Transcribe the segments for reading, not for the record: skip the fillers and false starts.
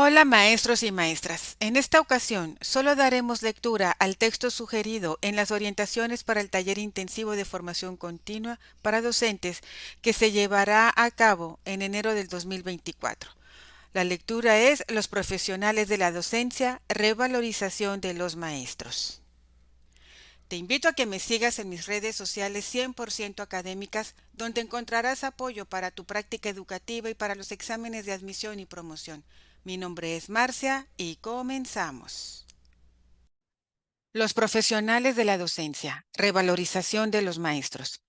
Hola maestros y maestras. En esta ocasión solo daremos lectura al texto sugerido en las orientaciones para el taller intensivo de formación continua para docentes que se llevará a cabo en enero del 2024. La lectura es Los profesionales de la docencia, revalorización de los maestros. Te invito a que me sigas en mis redes sociales 100% académicas, donde encontrarás apoyo para tu práctica educativa y para los exámenes de admisión y promoción. Mi nombre es Marcia y comenzamos. Los profesionales de la docencia, revalorización de los maestros.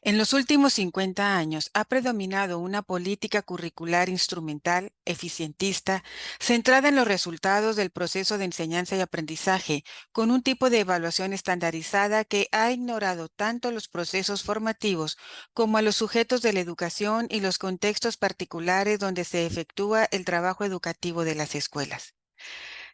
En los últimos 50 años ha predominado una política curricular instrumental, eficientista, centrada en los resultados del proceso de enseñanza y aprendizaje, con un tipo de evaluación estandarizada que ha ignorado tanto los procesos formativos como a los sujetos de la educación y los contextos particulares donde se efectúa el trabajo educativo de las escuelas.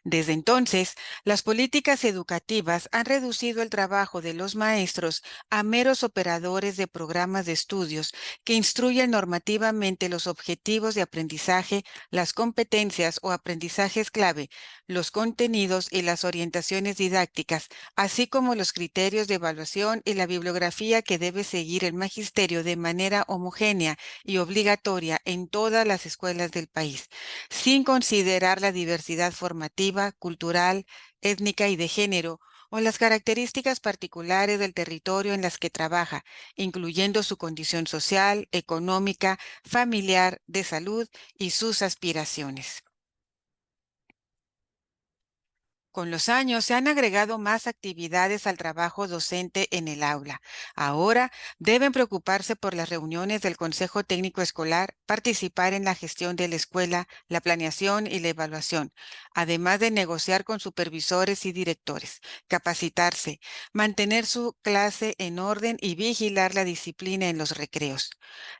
Desde entonces, las políticas educativas han reducido el trabajo de los maestros a meros operadores de programas de estudios que instruyen normativamente los objetivos de aprendizaje, las competencias o aprendizajes clave, los contenidos y las orientaciones didácticas, así como los criterios de evaluación y la bibliografía que debe seguir el magisterio de manera homogénea y obligatoria en todas las escuelas del país, sin considerar la diversidad formativa, cultural, étnica y de género, o las características particulares del territorio en las que trabaja, incluyendo su condición social, económica, familiar, de salud y sus aspiraciones. Con los años se han agregado más actividades al trabajo docente en el aula. Ahora deben preocuparse por las reuniones del Consejo Técnico Escolar, participar en la gestión de la escuela, la planeación y la evaluación, además de negociar con supervisores y directores, capacitarse, mantener su clase en orden y vigilar la disciplina en los recreos.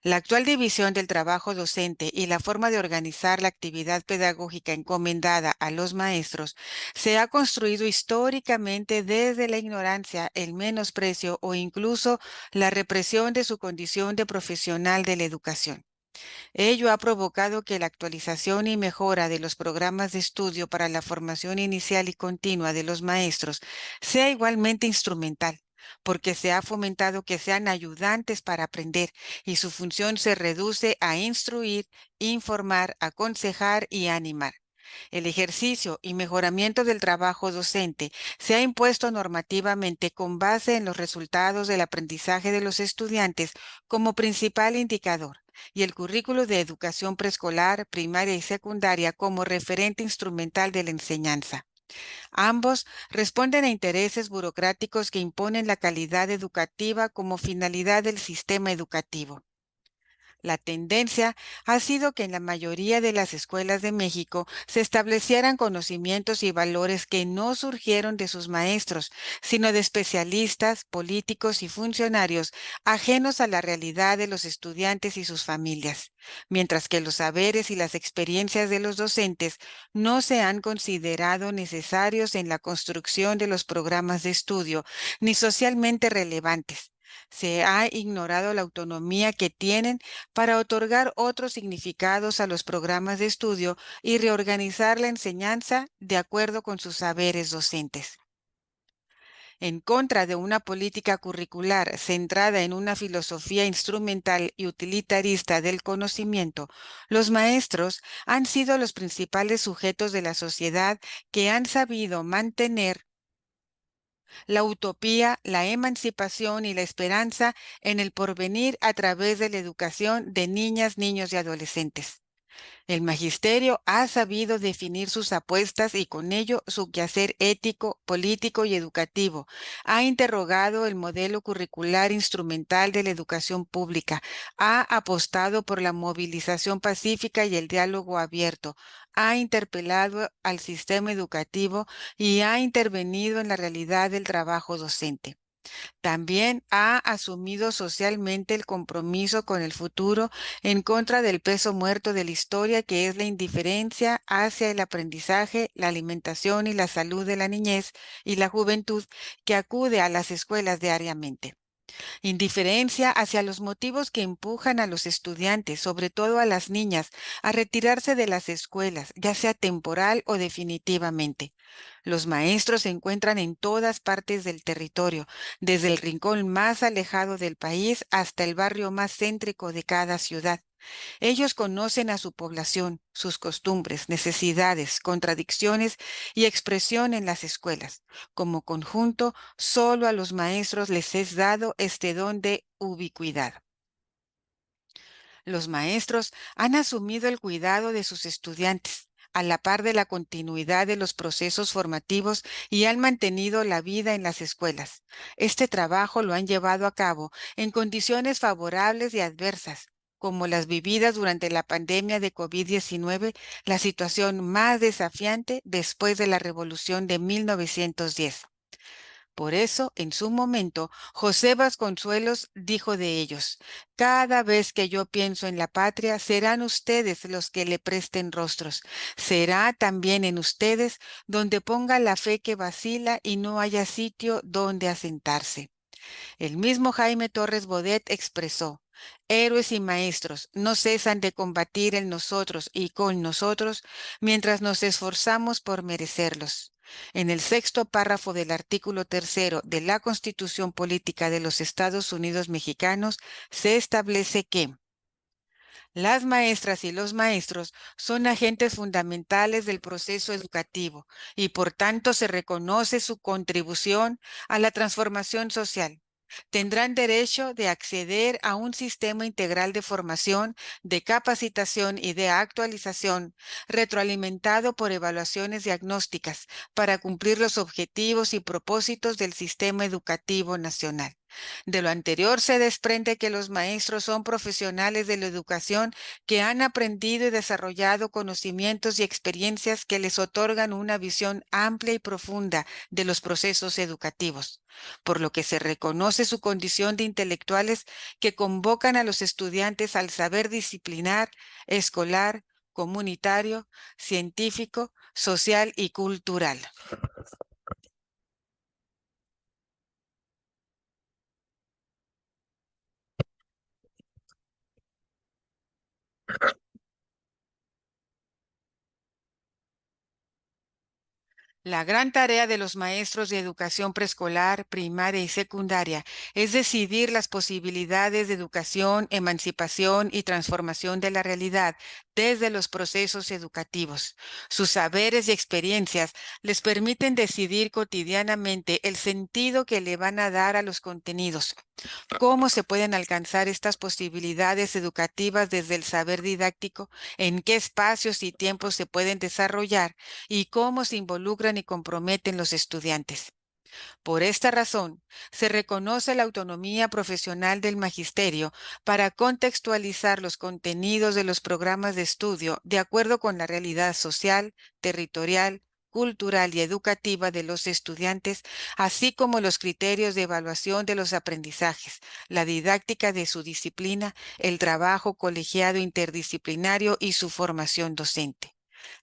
La actual división del trabajo docente y la forma de organizar la actividad pedagógica encomendada a los maestros se ha construido históricamente desde la ignorancia, el menosprecio o incluso la represión de su condición de profesional de la educación. Ello ha provocado que la actualización y mejora de los programas de estudio para la formación inicial y continua de los maestros sea igualmente instrumental, porque se ha fomentado que sean ayudantes para aprender y su función se reduce a instruir, informar, aconsejar y animar. El ejercicio y mejoramiento del trabajo docente se ha impuesto normativamente con base en los resultados del aprendizaje de los estudiantes como principal indicador y el currículo de educación preescolar, primaria y secundaria como referente instrumental de la enseñanza. Ambos responden a intereses burocráticos que imponen la calidad educativa como finalidad del sistema educativo. La tendencia ha sido que en la mayoría de las escuelas de México se establecieran conocimientos y valores que no surgieron de sus maestros, sino de especialistas, políticos y funcionarios ajenos a la realidad de los estudiantes y sus familias, mientras que los saberes y las experiencias de los docentes no se han considerado necesarios en la construcción de los programas de estudio ni socialmente relevantes. Se ha ignorado la autonomía que tienen para otorgar otros significados a los programas de estudio y reorganizar la enseñanza de acuerdo con sus saberes docentes. En contra de una política curricular centrada en una filosofía instrumental y utilitarista del conocimiento, los maestros han sido los principales sujetos de la sociedad que han sabido mantener la utopía, la emancipación y la esperanza en el porvenir a través de la educación de niñas, niños y adolescentes. El magisterio ha sabido definir sus apuestas y con ello su quehacer ético, político y educativo. Ha interrogado el modelo curricular instrumental de la educación pública. Ha apostado por la movilización pacífica y el diálogo abierto. Ha interpelado al sistema educativo y ha intervenido en la realidad del trabajo docente. También ha asumido socialmente el compromiso con el futuro en contra del peso muerto de la historia, que es la indiferencia hacia el aprendizaje, la alimentación y la salud de la niñez y la juventud que acude a las escuelas diariamente. Indiferencia hacia los motivos que empujan a los estudiantes, sobre todo a las niñas, a retirarse de las escuelas, ya sea temporal o definitivamente. Los maestros se encuentran en todas partes del territorio, desde el rincón más alejado del país hasta el barrio más céntrico de cada ciudad. Ellos conocen a su población, sus costumbres, necesidades, contradicciones y expresión en las escuelas. Como conjunto, solo a los maestros les es dado este don de ubicuidad. Los maestros han asumido el cuidado de sus estudiantes, a la par de la continuidad de los procesos formativos y han mantenido la vida en las escuelas. Este trabajo lo han llevado a cabo en condiciones favorables y adversas, como las vividas durante la pandemia de COVID-19, la situación más desafiante después de la Revolución de 1910. Por eso, en su momento, José Vasconcelos dijo de ellos: cada vez que yo pienso en la patria, serán ustedes los que le presten rostros. Será también en ustedes donde ponga la fe que vacila y no haya sitio donde asentarse. El mismo Jaime Torres Bodet expresó: héroes y maestros no cesan de combatir en nosotros y con nosotros mientras nos esforzamos por merecerlos. En el sexto párrafo del artículo tercero de la Constitución Política de los Estados Unidos Mexicanos se establece que las maestras y los maestros son agentes fundamentales del proceso educativo y por tanto se reconoce su contribución a la transformación social. Tendrán derecho de acceder a un sistema integral de formación, de capacitación y de actualización, retroalimentado por evaluaciones diagnósticas para cumplir los objetivos y propósitos del sistema educativo nacional. De lo anterior se desprende que los maestros son profesionales de la educación que han aprendido y desarrollado conocimientos y experiencias que les otorgan una visión amplia y profunda de los procesos educativos, por lo que se reconoce su condición de intelectuales que convocan a los estudiantes al saber disciplinar, escolar, comunitario, científico, social y cultural. La gran tarea de los maestros de educación preescolar, primaria y secundaria es decidir las posibilidades de educación, emancipación y transformación de la realidad desde los procesos educativos. Sus saberes y experiencias les permiten decidir cotidianamente el sentido que le van a dar a los contenidos. ¿Cómo se pueden alcanzar estas posibilidades educativas desde el saber didáctico? ¿En qué espacios y tiempos se pueden desarrollar? ¿Y cómo se involucran y comprometen los estudiantes? Por esta razón, se reconoce la autonomía profesional del magisterio para contextualizar los contenidos de los programas de estudio de acuerdo con la realidad social, territorial, cultural y educativa de los estudiantes, así como los criterios de evaluación de los aprendizajes, la didáctica de su disciplina, el trabajo colegiado interdisciplinario y su formación docente.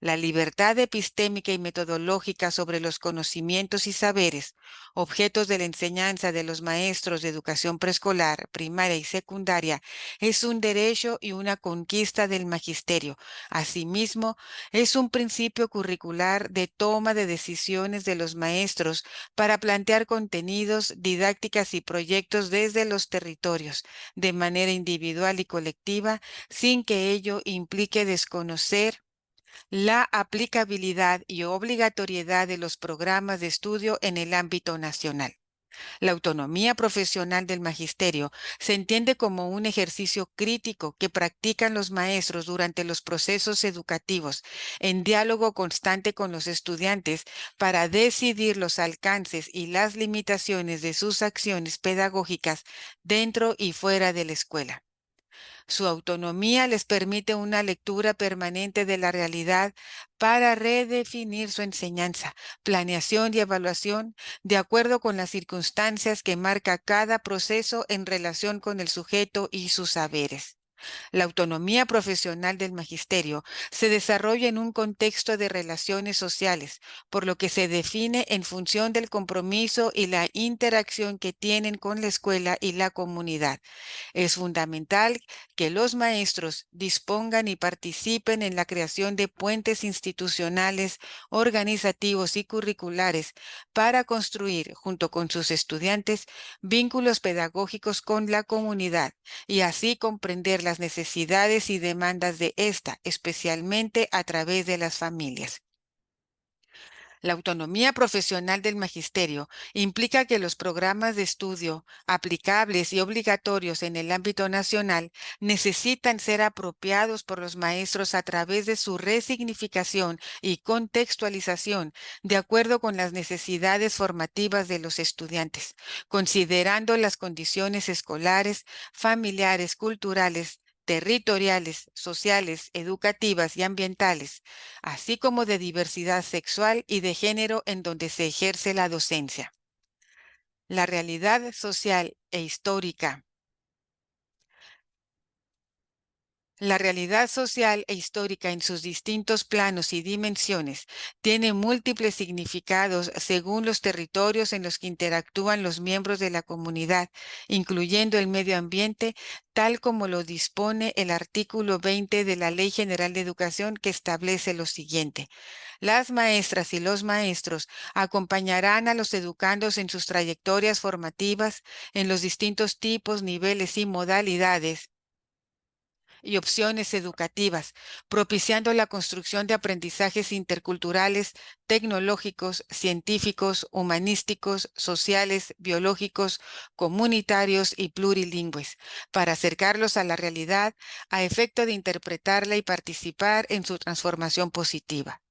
La libertad epistémica y metodológica sobre los conocimientos y saberes, objetos de la enseñanza de los maestros de educación preescolar, primaria y secundaria, es un derecho y una conquista del magisterio. Asimismo, es un principio curricular de toma de decisiones de los maestros para plantear contenidos, didácticas y proyectos desde los territorios, de manera individual y colectiva, sin que ello implique desconocer la aplicabilidad y obligatoriedad de los programas de estudio en el ámbito nacional. La autonomía profesional del magisterio se entiende como un ejercicio crítico que practican los maestros durante los procesos educativos, en diálogo constante con los estudiantes para decidir los alcances y las limitaciones de sus acciones pedagógicas dentro y fuera de la escuela. Su autonomía les permite una lectura permanente de la realidad para redefinir su enseñanza, planeación y evaluación de acuerdo con las circunstancias que marca cada proceso en relación con el sujeto y sus saberes. La autonomía profesional del magisterio se desarrolla en un contexto de relaciones sociales, por lo que se define en función del compromiso y la interacción que tienen con la escuela y la comunidad. Es fundamental que los maestros dispongan y participen en la creación de puentes institucionales, organizativos y curriculares para construir, junto con sus estudiantes, vínculos pedagógicos con la comunidad y así comprender las necesidades y demandas de esta, especialmente a través de las familias. La autonomía profesional del magisterio implica que los programas de estudio aplicables y obligatorios en el ámbito nacional necesitan ser apropiados por los maestros a través de su resignificación y contextualización de acuerdo con las necesidades formativas de los estudiantes, considerando las condiciones escolares, familiares, culturales, territoriales, sociales, educativas y ambientales, así como de diversidad sexual y de género en donde se ejerce la docencia. La realidad social e histórica. La realidad social e histórica en sus distintos planos y dimensiones tiene múltiples significados según los territorios en los que interactúan los miembros de la comunidad, incluyendo el medio ambiente, tal como lo dispone el artículo 20 de la Ley General de Educación, que establece lo siguiente: las maestras y los maestros acompañarán a los educandos en sus trayectorias formativas en los distintos tipos, niveles y modalidades y opciones educativas, propiciando la construcción de aprendizajes interculturales, tecnológicos, científicos, humanísticos, sociales, biológicos, comunitarios y plurilingües, para acercarlos a la realidad a efecto de interpretarla y participar en su transformación positiva.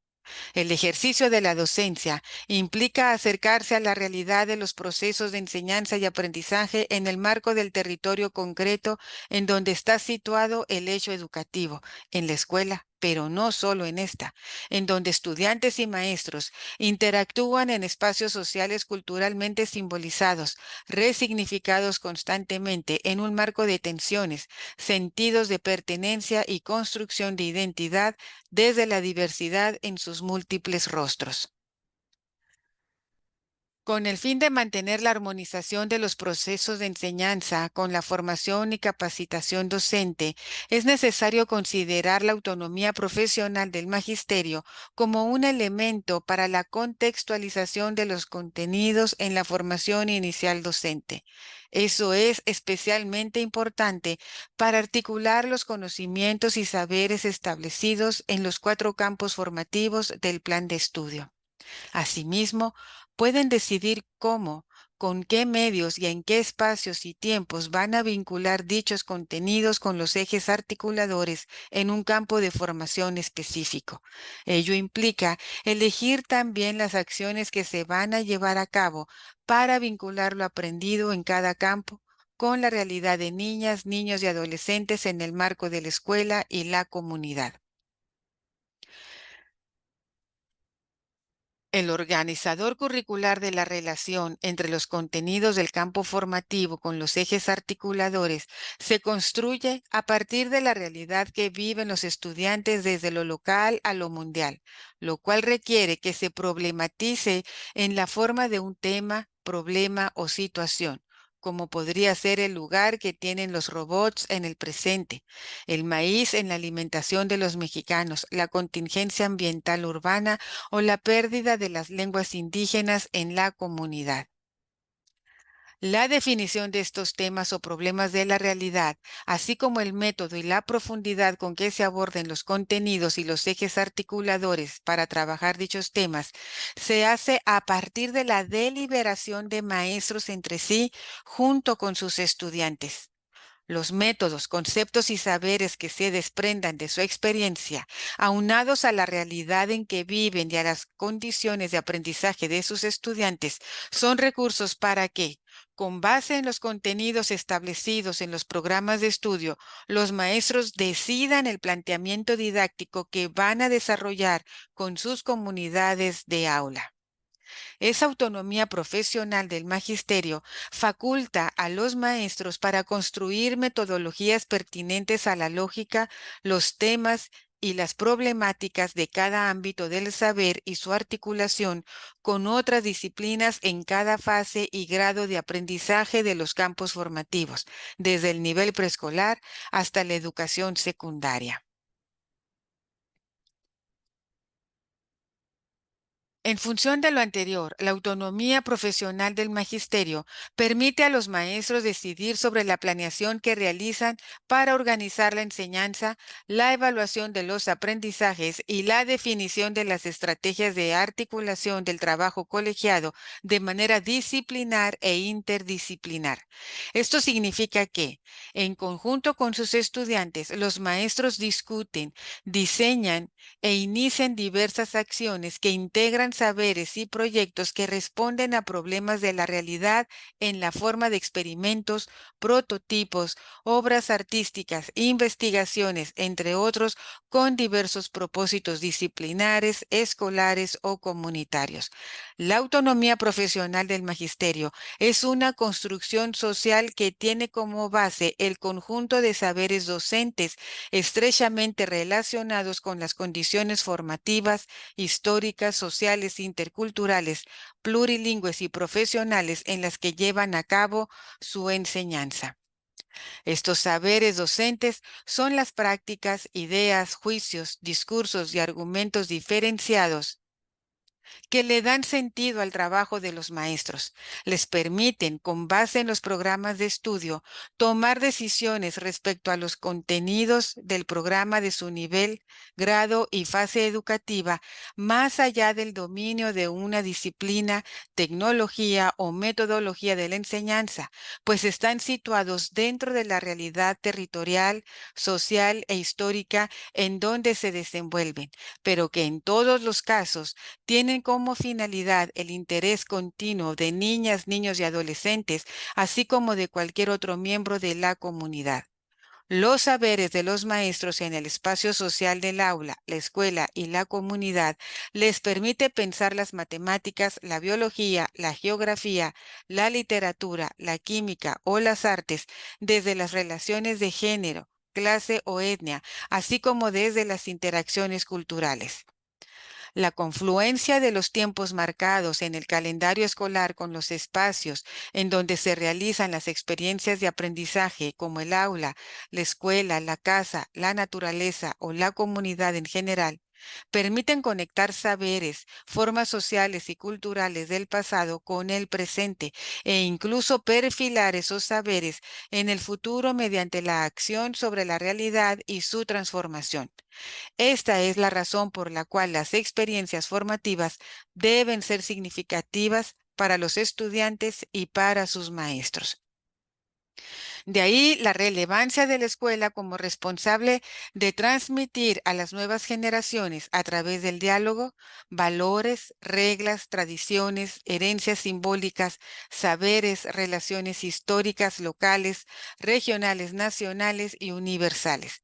El ejercicio de la docencia implica acercarse a la realidad de los procesos de enseñanza y aprendizaje en el marco del territorio concreto en donde está situado el hecho educativo, en la escuela, pero no solo en esta, en donde estudiantes y maestros interactúan en espacios sociales culturalmente simbolizados, resignificados constantemente en un marco de tensiones, sentidos de pertenencia y construcción de identidad desde la diversidad en sus múltiples rostros. Con el fin de mantener la armonización de los procesos de enseñanza con la formación y capacitación docente, es necesario considerar la autonomía profesional del magisterio como un elemento para la contextualización de los contenidos en la formación inicial docente. Eso es especialmente importante para articular los conocimientos y saberes establecidos en los 4 campos formativos del plan de estudio. Asimismo, pueden decidir cómo, con qué medios y en qué espacios y tiempos van a vincular dichos contenidos con los ejes articuladores en un campo de formación específico. Ello implica elegir también las acciones que se van a llevar a cabo para vincular lo aprendido en cada campo con la realidad de niñas, niños y adolescentes en el marco de la escuela y la comunidad. El organizador curricular de la relación entre los contenidos del campo formativo con los ejes articuladores se construye a partir de la realidad que viven los estudiantes desde lo local a lo mundial, lo cual requiere que se problematice en la forma de un tema, problema o situación, como podría ser el lugar que tienen los robots en el presente, el maíz en la alimentación de los mexicanos, la contingencia ambiental urbana o la pérdida de las lenguas indígenas en la comunidad. La definición de estos temas o problemas de la realidad, así como el método y la profundidad con que se aborden los contenidos y los ejes articuladores para trabajar dichos temas, se hace a partir de la deliberación de maestros entre sí junto con sus estudiantes. Los métodos, conceptos y saberes que se desprendan de su experiencia, aunados a la realidad en que viven y a las condiciones de aprendizaje de sus estudiantes, son recursos para que, con base en los contenidos establecidos en los programas de estudio, los maestros decidan el planteamiento didáctico que van a desarrollar con sus comunidades de aula. Esa autonomía profesional del magisterio faculta a los maestros para construir metodologías pertinentes a la lógica, los temas y las problemáticas de cada ámbito del saber y su articulación con otras disciplinas en cada fase y grado de aprendizaje de los campos formativos, desde el nivel preescolar hasta la educación secundaria. En función de lo anterior, la autonomía profesional del magisterio permite a los maestros decidir sobre la planeación que realizan para organizar la enseñanza, la evaluación de los aprendizajes y la definición de las estrategias de articulación del trabajo colegiado de manera disciplinar e interdisciplinar. Esto significa que, en conjunto con sus estudiantes, los maestros discuten, diseñan e inician diversas acciones que integran saberes y proyectos que responden a problemas de la realidad en la forma de experimentos, prototipos, obras artísticas, investigaciones, entre otros, con diversos propósitos disciplinares, escolares o comunitarios. La autonomía profesional del magisterio es una construcción social que tiene como base el conjunto de saberes docentes estrechamente relacionados con las condiciones formativas, históricas, sociales, interculturales, plurilingües y profesionales en las que llevan a cabo su enseñanza. Estos saberes docentes son las prácticas, ideas, juicios, discursos y argumentos diferenciados que le dan sentido al trabajo de los maestros. Les permiten, con base en los programas de estudio, tomar decisiones respecto a los contenidos del programa de su nivel, grado y fase educativa, más allá del dominio de una disciplina, tecnología o metodología de la enseñanza, pues están situados dentro de la realidad territorial, social e histórica en donde se desenvuelven, pero que en todos los casos tienen como finalidad el interés continuo de niñas, niños y adolescentes, así como de cualquier otro miembro de la comunidad. Los saberes de los maestros en el espacio social del aula, la escuela y la comunidad les permite pensar las matemáticas, la biología, la geografía, la literatura, la química o las artes desde las relaciones de género, clase o etnia, así como desde las interacciones culturales. La confluencia de los tiempos marcados en el calendario escolar con los espacios en donde se realizan las experiencias de aprendizaje, como el aula, la escuela, la casa, la naturaleza o la comunidad en general, permiten conectar saberes, formas sociales y culturales del pasado con el presente e incluso perfilar esos saberes en el futuro mediante la acción sobre la realidad y su transformación. Esta es la razón por la cual las experiencias formativas deben ser significativas para los estudiantes y para sus maestros. De ahí la relevancia de la escuela como responsable de transmitir a las nuevas generaciones a través del diálogo valores, reglas, tradiciones, herencias simbólicas, saberes, relaciones históricas locales, regionales, nacionales y universales.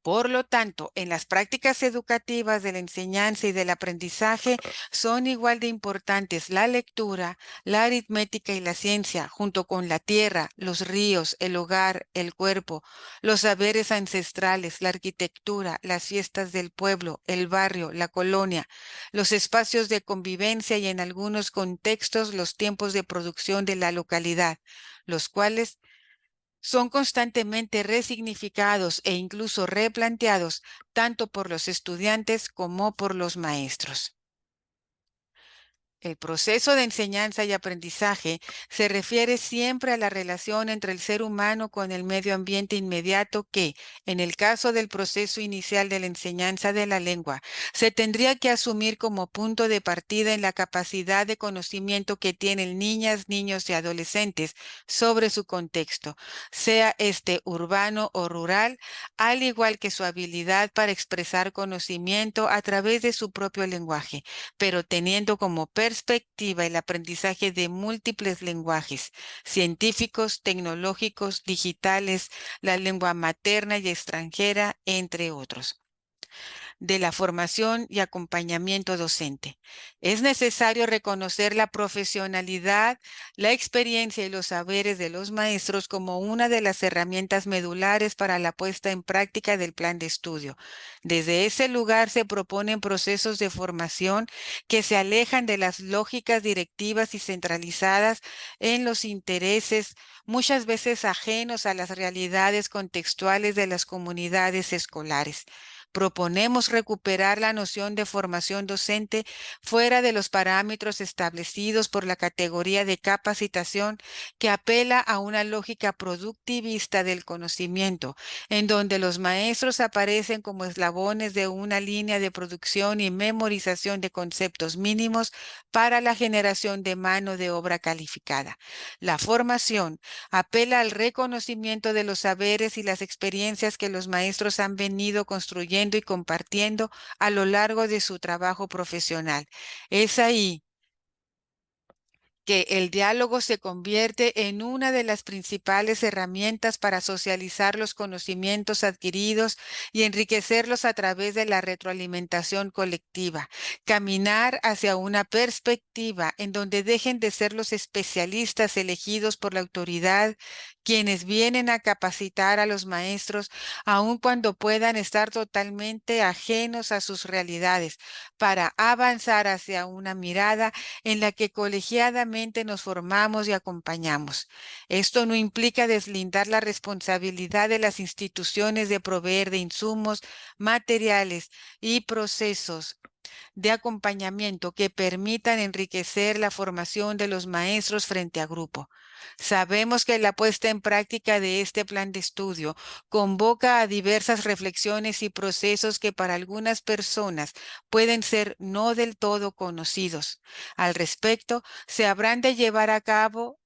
Por lo tanto, en las prácticas educativas de la enseñanza y del aprendizaje son igual de importantes la lectura, la aritmética y la ciencia, junto con la tierra, los ríos, el hogar, el cuerpo, los saberes ancestrales, la arquitectura, las fiestas del pueblo, el barrio, la colonia, los espacios de convivencia y en algunos contextos los tiempos de producción de la localidad, los cuales son constantemente resignificados e incluso replanteados tanto por los estudiantes como por los maestros. El proceso de enseñanza y aprendizaje se refiere siempre a la relación entre el ser humano con el medio ambiente inmediato que, en el caso del proceso inicial de la enseñanza de la lengua, se tendría que asumir como punto de partida en la capacidad de conocimiento que tienen niñas, niños y adolescentes sobre su contexto, sea este urbano o rural, al igual que su habilidad para expresar conocimiento a través de su propio lenguaje, pero teniendo como perspectiva el aprendizaje de múltiples lenguajes científicos, tecnológicos, digitales, la lengua materna y extranjera, entre otros. de la formación y acompañamiento docente. Es necesario reconocer la profesionalidad, la experiencia y los saberes de los maestros como una de las herramientas medulares para la puesta en práctica del plan de estudio. Desde ese lugar se proponen procesos de formación que se alejan de las lógicas directivas y centralizadas en los intereses, muchas veces ajenos a las realidades contextuales de las comunidades escolares. Proponemos recuperar la noción de formación docente fuera de los parámetros establecidos por la categoría de capacitación que apela a una lógica productivista del conocimiento, en donde los maestros aparecen como eslabones de una línea de producción y memorización de conceptos mínimos para la generación de mano de obra calificada. La formación apela al reconocimiento de los saberes y las experiencias que los maestros han venido construyendo y compartiendo a lo largo de su trabajo profesional. Es ahí que el diálogo se convierte en una de las principales herramientas para socializar los conocimientos adquiridos y enriquecerlos a través de la retroalimentación colectiva. Caminar hacia una perspectiva en donde dejen de ser los especialistas elegidos por la autoridad quienes vienen a capacitar a los maestros, aun cuando puedan estar totalmente ajenos a sus realidades, para avanzar hacia una mirada en la que colegiadamente nos formamos y acompañamos. Esto no implica deslindar la responsabilidad de las instituciones de proveer de insumos, materiales y procesos de acompañamiento que permitan enriquecer la formación de los maestros frente a grupo. Sabemos que la puesta en práctica de este plan de estudio convoca a diversas reflexiones y procesos que para algunas personas pueden ser no del todo conocidos. Al respecto, se habrán de llevar a cabo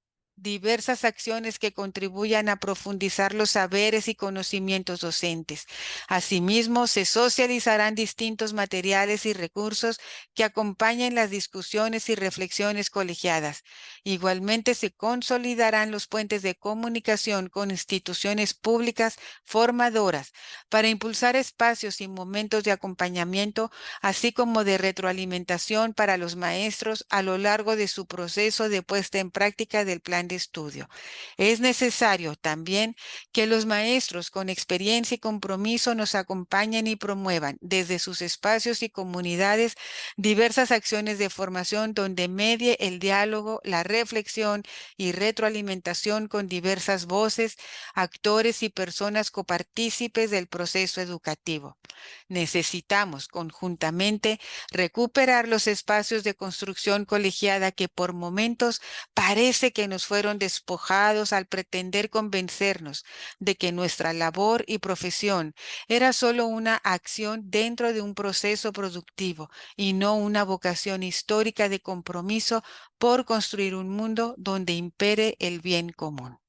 diversas acciones que contribuyan a profundizar los saberes y conocimientos docentes. Asimismo, se socializarán distintos materiales y recursos que acompañen las discusiones y reflexiones colegiadas. Igualmente, se consolidarán los puentes de comunicación con instituciones públicas formadoras para impulsar espacios y momentos de acompañamiento, así como de retroalimentación para los maestros a lo largo de su proceso de puesta en práctica del plan de estudio. Es necesario también que los maestros con experiencia y compromiso nos acompañen y promuevan desde sus espacios y comunidades diversas acciones de formación donde medie el diálogo, la reflexión y retroalimentación con diversas voces, actores y personas copartícipes del proceso educativo. Necesitamos conjuntamente recuperar los espacios de construcción colegiada que por momentos parece que nos fueron despojados al pretender convencernos de que nuestra labor y profesión era solo una acción dentro de un proceso productivo y no una vocación histórica de compromiso por construir un mundo donde impere el bien común.